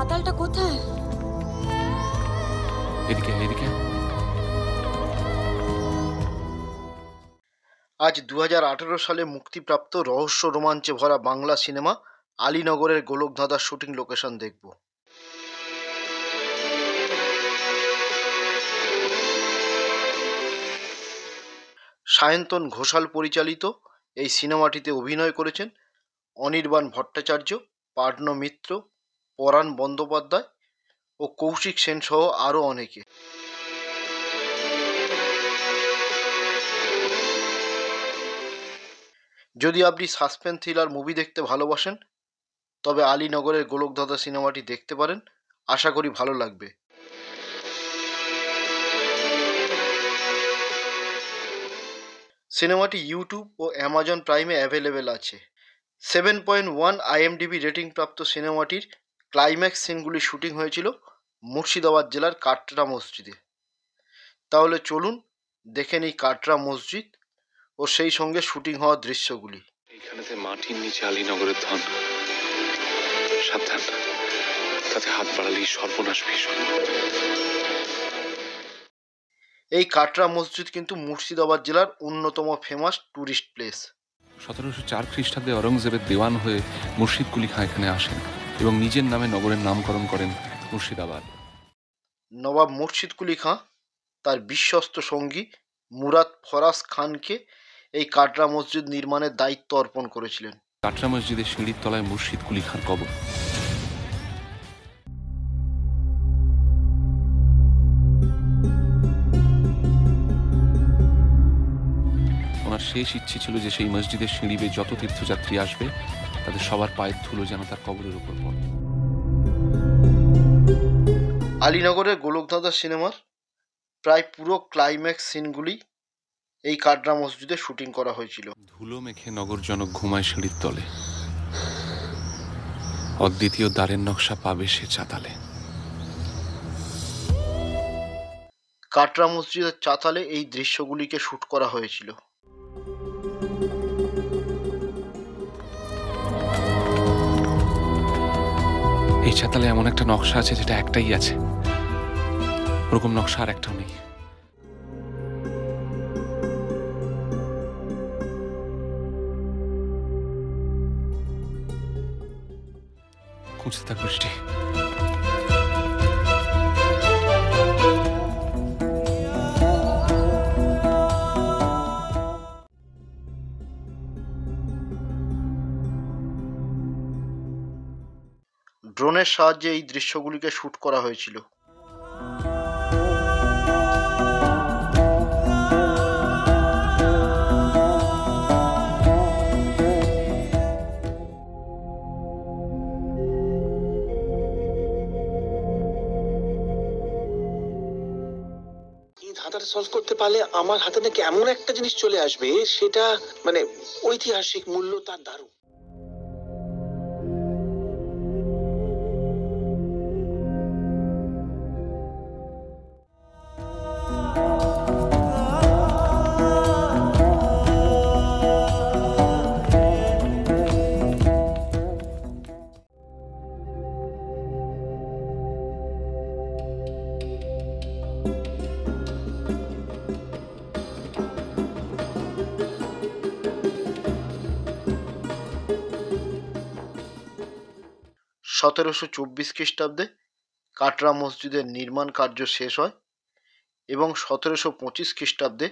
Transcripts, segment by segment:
মাতালটা কোথায়? এদিকে এদিকে। আজ 2018 সালে মুক্তিপ্রাপ্ত রহস্য রোমাঞ্চে ভরা বাংলা সিনেমা আলীনগরের গোলকধাঁধার শুটিং লোকেশন দেখব। সায়ন্তন ঘোষাল পরিচালিত এই সিনেমাটিতে অভিনয় করেছেন অনির্বাণ ভট্টাচার্য, পার্নো মিত্র, পরাণ বন্দ্যোপাধ্যায় ও কৌশিক সেন সহ আরও অনেকে। যদি আপনি সাসপেন্স থ্রিলার মুভি দেখতে ভালোবাসেন তবে আলীনগরের গোলকধাঁধা সিনেমাটি দেখতে পারেন, আশা করি ভালো লাগবে। সিনেমাটি ইউটিউব ও অ্যামাজন প্রাইমে অ্যাভেলেবেল আছে। 7.1 IMDb রেটিং প্রাপ্ত সিনেমাটির ক্লাইম্যাক্স সিনগুলি শুটিং হয়েছিল মুর্শিদাবাদ জেলার কাটরা মসজিদে। তাহলে চলুন দেখে নিই কাটরা মসজিদ ও সেই সঙ্গে শুটিং হওয়া দৃশ্যগুলি। এইখানেতে মাটির নিচে আলীনগরের ধন, সাবধান, তাতে হাত বাড়ালেই সর্বনাশ ভীষণ। এই কাটরা মসজিদ কিন্তু মুর্শিদাবাদ জেলার অন্যতম ফেমাস ট্যুরিস্ট প্লেস। 1704 খ্রিস্টাব্দে অরঙ্গজেবের দেওয়ান হয়ে মুর্শিদ কুলি খাঁ এখানে আসেন এবং নিজের নামে নগরের নামকরণ করেন মুর্শিদাবাদ। নবাব মুর্শিদ কুলি খাঁ তার বিশ্বস্ত সঙ্গী মুরাদ ফরাজ খানকে এই কাটরা মসজিদ নির্মাণের দায়িত্ব অর্পণ করেছিলেন। কাটরা মসজিদের সিঁড়ির তলায় মুর্শিদ কুলি খাঁর কবর। ওনার শেষ ইচ্ছে ছিল যে সেই মসজিদের সিঁড়ি বেয়ে যত তীর্থযাত্রী আসবে তাদের সবার পায়ের ধুলো যেন তার কবরের উপর পড়ে। আলীনগরের গোলকধাঁধা সিনেমার প্রায় পুরো ক্লাইম্যাক্স সিনগুলি এই কাটরা মসজিদে শুটিং করা হয়েছিল। ধুলো মেখে নগরজনক ঘুমায় সিঁড়ির তলে, অদ্বিতীয় দ্বারের নকশা পাবে সে চাতালে। কাটরা মসজিদের চাতালে এই দৃশ্যগুলিকে শুট করা হয়েছিল। এই চাতালে এমন একটা নকশা আছে যেটা একটাই আছে, ওরকম নকশা আর একটাও নেই। খুঁজতে থাক বৃষ্টি। ড্রোনের সাহায্যে এই দৃশ্যগুলিকে শুট করা হয়েছিল। ধাঁধাটা সলভ করতে পারলে আমার হাতে নাকি এমন একটা জিনিস চলে আসবে, সেটা মানে ঐতিহাসিক মূল্য তার দারুণ। সতেরোশো 24 খ্রিস্টাব্দে কাটরা মসজিদের নির্মাণ কার্য শেষ হয় এবং 1725 খ্রিস্টাব্দে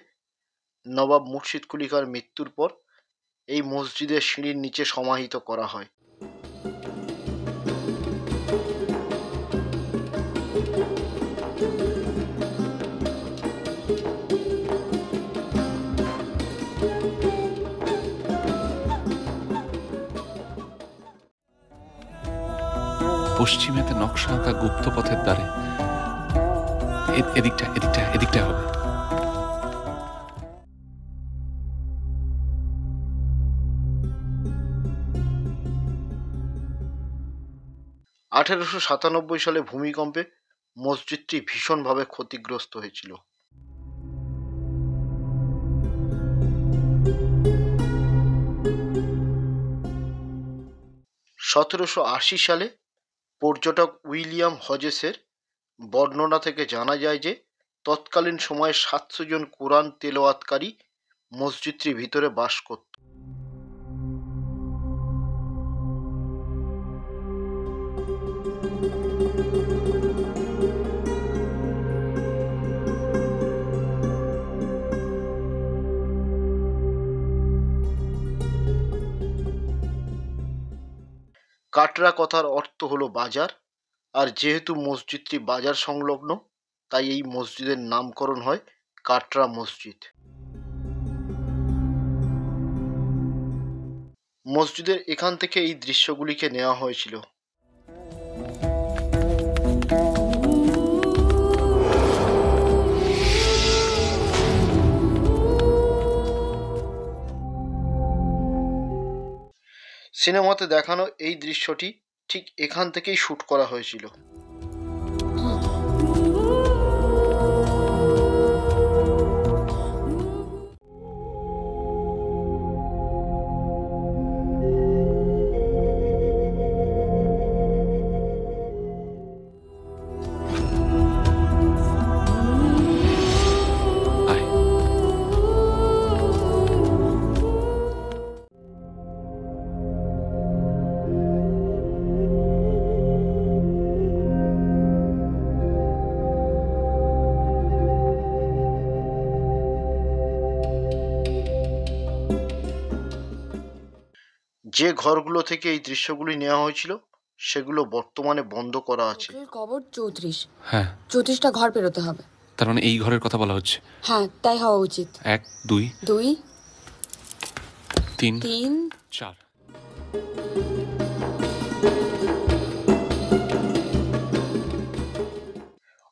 নবাব মুর্শিদ কুলি খাঁর মৃত্যুর পর এই মসজিদের সিঁড়ির নিচে সমাহিত করা হয়। পশ্চিমেতে নকশা আঁকা গুপ্ত পথের দ্বারে, এদিকটা এদিকটা এদিকটা হবে। 1897 সালে ভূমিকম্পে মসজিদটি ভীষণভাবে ক্ষতিগ্রস্ত হয়েছিল। সতেরোশো 80 সালে পর্যটক উইলিয়াম হজেসের বর্ণনা থেকে জানা যায় যে তৎকালীন সময়ে 700 জন কোরআন তেলাওয়াতকারী মসজিদটির ভিতরে বাস করত। কাটরা কথার অর্থ হলো বাজার, আর যেহেতু মসজিদটি বাজার সংলগ্ন তাই এই মসজিদের নামকরণ হয় কাটরা মসজিদ। মসজিদের এখান থেকে এই দৃশ্যগুলিকে নেওয়া হয়েছিল। সিনেমাতে দেখানো এই দৃশ্যটি ঠিক এখান থেকেই শ্যুট করা হয়েছিল। আয়। যে ঘরগুলো থেকে এই দৃশ্যগুলি নেওয়া হয়েছিল সেগুলো বর্তমানে বন্ধ করা আছে। বকরির কবর 34। হ্যাঁ, 34টা ঘর পেরোতে হবে। তার মানে এই ঘরের কথা বলা হচ্ছে। হ্যাঁ, তাই হওয়া উচিত। 1 2 2 3 3 4।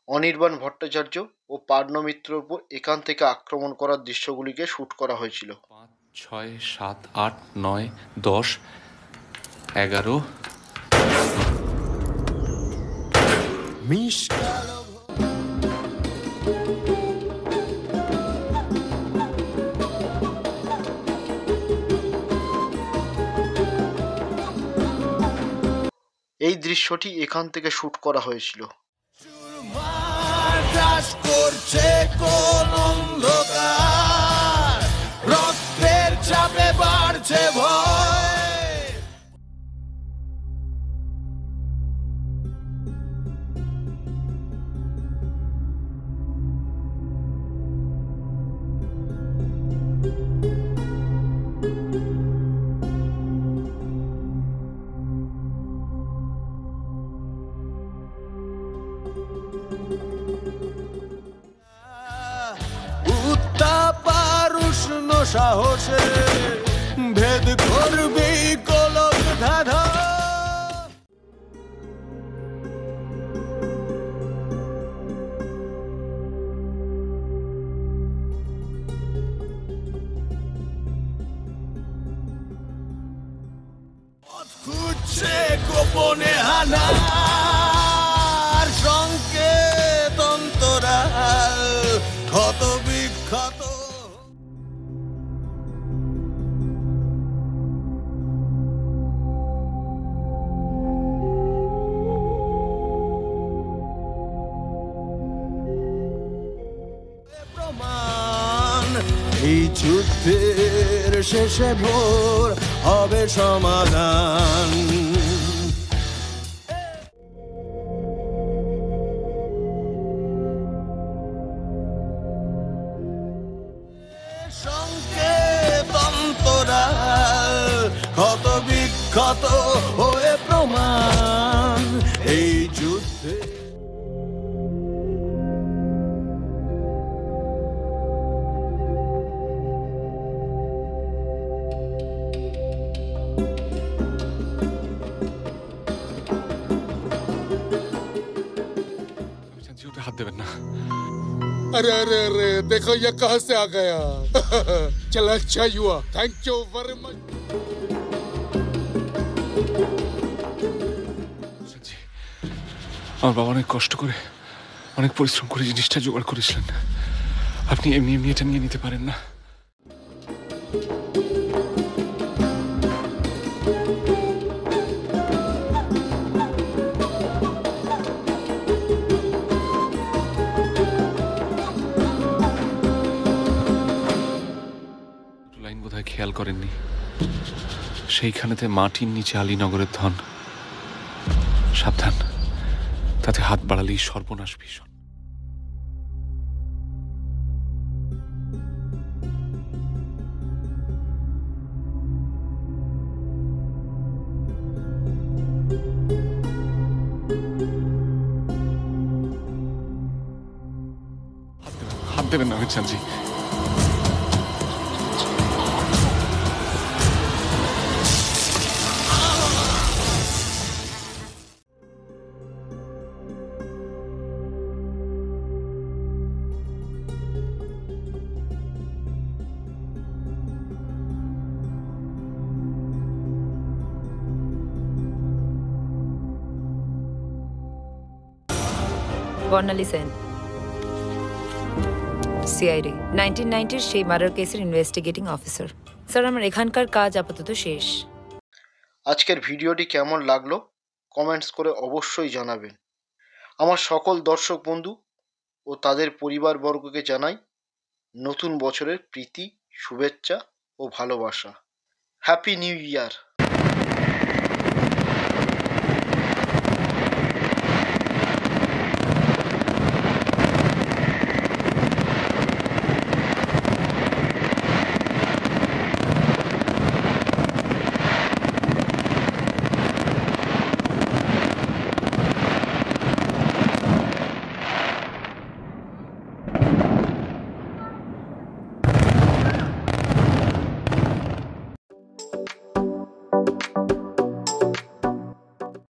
অনির্বাণ ভট্টাচার্য ও পার্ণমিত্রের উপর এখান থেকে আক্রমণ করার দৃশ্যগুলিকে শ্যুট করা হয়েছিল। 5 6 7 8 9 10 11। এই দৃশ্যটি এখান থেকে শ্যুট করা হয়েছিল। বাতাস করছে কোন অন্ধকার, রক্তের চাপে বাড়ছে ভয়। উত্তাপ আর উষ্ণ সাহসে ভেদ করবে গোলক ধাঁধা। খুঁজছে গোপনে হানার সংকেত অন্তরাল, ক্ষত বিক্ষত। প্রমাণ এই যুদ্ধের শেষে ভোর হবে সমাধান। সংকেত অন্তরাল, ক্ষত বিক্ষত হয়ে প্রমাণ এই যুদ্ধে। ওটা হাত দেবেন না। अरे अरे अरे देखो ये कहां से आ गया। चला अच्छा ही हुआ, थैंक यू वेरी मच। আমার বাবা অনেক কষ্ট করে অনেক পরিশ্রম করে জিনিসটা জোগাড় করেছিলেন। আপনি এমনি এমনি এটা নিয়ে নিতে পারেন না। পারেননি। সেইখানেতে মাটির নিচে আলীনগরের ধন। সাবধান, তাতে হাত বাড়ালেই সর্বনাশ ভীষণ। হাত দেবেন না অমিত চাঁদজি। বর্ণালী সেন, সিআইডি 1990-র সেই মার্ডার কেসের ইনভেস্টিগেটিং অফিসার। স্যার, আমার এখানকার কাজ আপাতত শেষ। আজকের ভিডিওটি কেমন লাগলো কমেন্টস করে অবশ্যই জানাবেন। আমার সকল দর্শক বন্ধু ও তাদের পরিবারবর্গকে জানাই নতুন বছরের প্রীতি, শুভেচ্ছা ও ভালোবাসা। Happy new year.